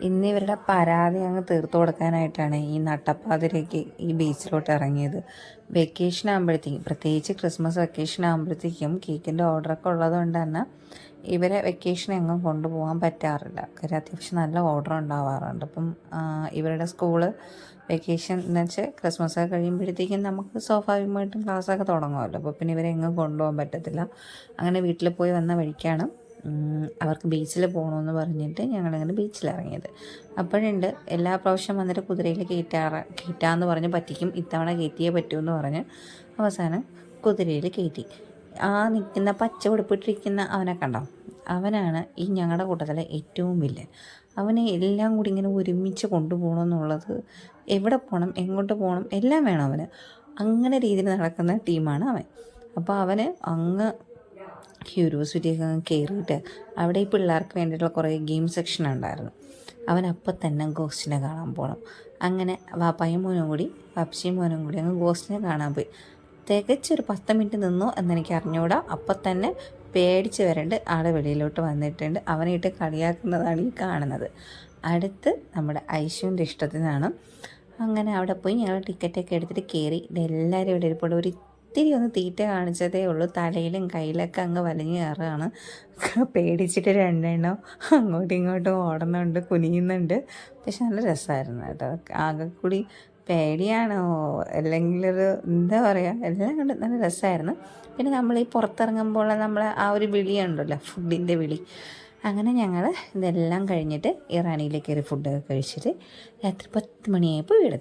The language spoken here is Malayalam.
ഇന്ന് ഇവരുടെ പരാതി അങ്ങ് തീർത്തു കൊടുക്കാനായിട്ടാണ് ഈ നട്ടപ്പാതിരേക്ക് ഈ ബീച്ചിലോട്ട് ഇറങ്ങിയത്. വെക്കേഷൻ ആകുമ്പോഴത്തേക്കും, പ്രത്യേകിച്ച് ക്രിസ്മസ് വെക്കേഷൻ ആകുമ്പോഴത്തേക്കും കേക്കിൻ്റെ ഓർഡറൊക്കെ ഉള്ളതുകൊണ്ട് തന്നെ ഇവരെ വെക്കേഷൻ എങ്ങും കൊണ്ടുപോകാൻ പറ്റാറില്ല. കാര്യം അത്യാവശ്യം നല്ല ഓർഡർ ഉണ്ടാവാറുണ്ട്. അപ്പം ഇവരുടെ സ്കൂള് വെക്കേഷൻ എന്ന് വെച്ചാൽ ക്രിസ്മസ് ഒക്കെ കഴിയുമ്പോഴത്തേക്കും നമുക്ക് സ്വാഭാവികമായിട്ടും ക്ലാസ്സൊക്കെ തുടങ്ങുമല്ലോ. അപ്പോൾ പിന്നെ ഇവരെ എങ്ങും കൊണ്ടുപോകാൻ പറ്റത്തില്ല. അങ്ങനെ വീട്ടിൽ പോയി വന്ന വഴിക്കാണ് അവർക്ക് ബീച്ചിൽ പോകണമെന്ന് പറഞ്ഞിട്ട് ഞങ്ങളങ്ങനെ ബീച്ചിലിറങ്ങിയത്. അപ്പോഴുണ്ട് എല്ലാ പ്രാവശ്യം വന്നിട്ട് കുതിരയിൽ കയറ്റാമെന്ന് പറഞ്ഞ് പറ്റിക്കും, ഇത്തവണ കയറ്റിയേ പറ്റുമെന്ന് പറഞ്ഞ് അവസാനം കുതിരയിൽ കയറ്റി. ആ നിൽക്കുന്ന പച്ച ഉടുപ്പിട്ടിരിക്കുന്ന അവനെ കണ്ടോ, അവനാണ് ഈ ഞങ്ങളുടെ കൂട്ടത്തിലെ ഏറ്റവും വില്ലൻ. അവനെ എല്ലാം കൂടി ഇങ്ങനെ ഒരുമിച്ച് കൊണ്ടുപോകണമെന്നുള്ളത്, എവിടെ പോകണം എങ്ങോട്ട് പോകണം എല്ലാം വേണം അവന്. അങ്ങനെ രീതിയിൽ നടക്കുന്ന ടീമാണ് അവൻ. അപ്പോൾ അവന് അങ്ങ് ക്യൂരിയോസിറ്റിയൊക്കെ കയറിയിട്ട് അവിടെ ഈ പിള്ളേർക്ക് വേണ്ടിയിട്ടുള്ള കുറേ ഗെയിം സെക്ഷൻ ഉണ്ടായിരുന്നു. അവനപ്പം തന്നെ ഗോസ്റ്റിനെ കാണാൻ പോകണം. അങ്ങനെ വാപ്പായും മോനും കൂടി വാപ്പച്ചിയും മോനും കൂടി അങ്ങ് ഗോസ്റ്റിനെ കാണാൻ പോയി. തികച്ചൊരു 10 മിനിറ്റ് നിന്നു എന്നെനിക്ക് അറിഞ്ഞുകൂടാ. അപ്പം തന്നെ പേടിച്ച് വരണ്ട് ആളെ വെളിയിലോട്ട് വന്നിട്ടുണ്ട്. അവനെ ഇട്ട് കളിയാക്കുന്നതാണ് ഈ കാണുന്നത്. അടുത്ത് നമ്മുടെ ഐശുവിൻ്റെ ഇഷ്ടത്തിനാണ്. അങ്ങനെ അവിടെ പോയി ഞങ്ങൾ ടിക്കറ്റൊക്കെ എടുത്തിട്ട് കയറി. ഇതെല്ലാവരും ഇവിടെ ഇരിപ്പോൾ ഒരു ഇത്തിരി ഒന്ന് തീറ്റ കാണിച്ചതേ ഉള്ളൂ. തലയിലും കയ്യിലൊക്കെ അങ്ങ് വലിഞ്ഞു കയറുകയാണ്. പേടിച്ചിട്ട് രണ്ടെണ്ണം അങ്ങോട്ടും ഇങ്ങോട്ടും ഓടുന്നുണ്ട്, കുനിയുന്നുണ്ട്. പക്ഷെ നല്ല രസമായിരുന്നു കേട്ടോ. ആകെ കൂടി പേടിയാണോ അല്ലെങ്കിലൊരു എന്താ പറയുക, എല്ലാം കൊണ്ട് നല്ല രസമായിരുന്നു. പിന്നെ നമ്മൾ ഈ പുറത്തിറങ്ങുമ്പോൾ നമ്മളെ ആ ഒരു വിളിയുണ്ടല്ലോ, ഫുഡിൻ്റെ വിളി. അങ്ങനെ ഞങ്ങൾ ഇതെല്ലാം കഴിഞ്ഞിട്ട് ഇറാനിയിലേക്ക് കയറി ഫുഡൊക്കെ കഴിച്ചിട്ട് രാത്രി 10 മണിയായപ്പോൾ വീടെത്തി.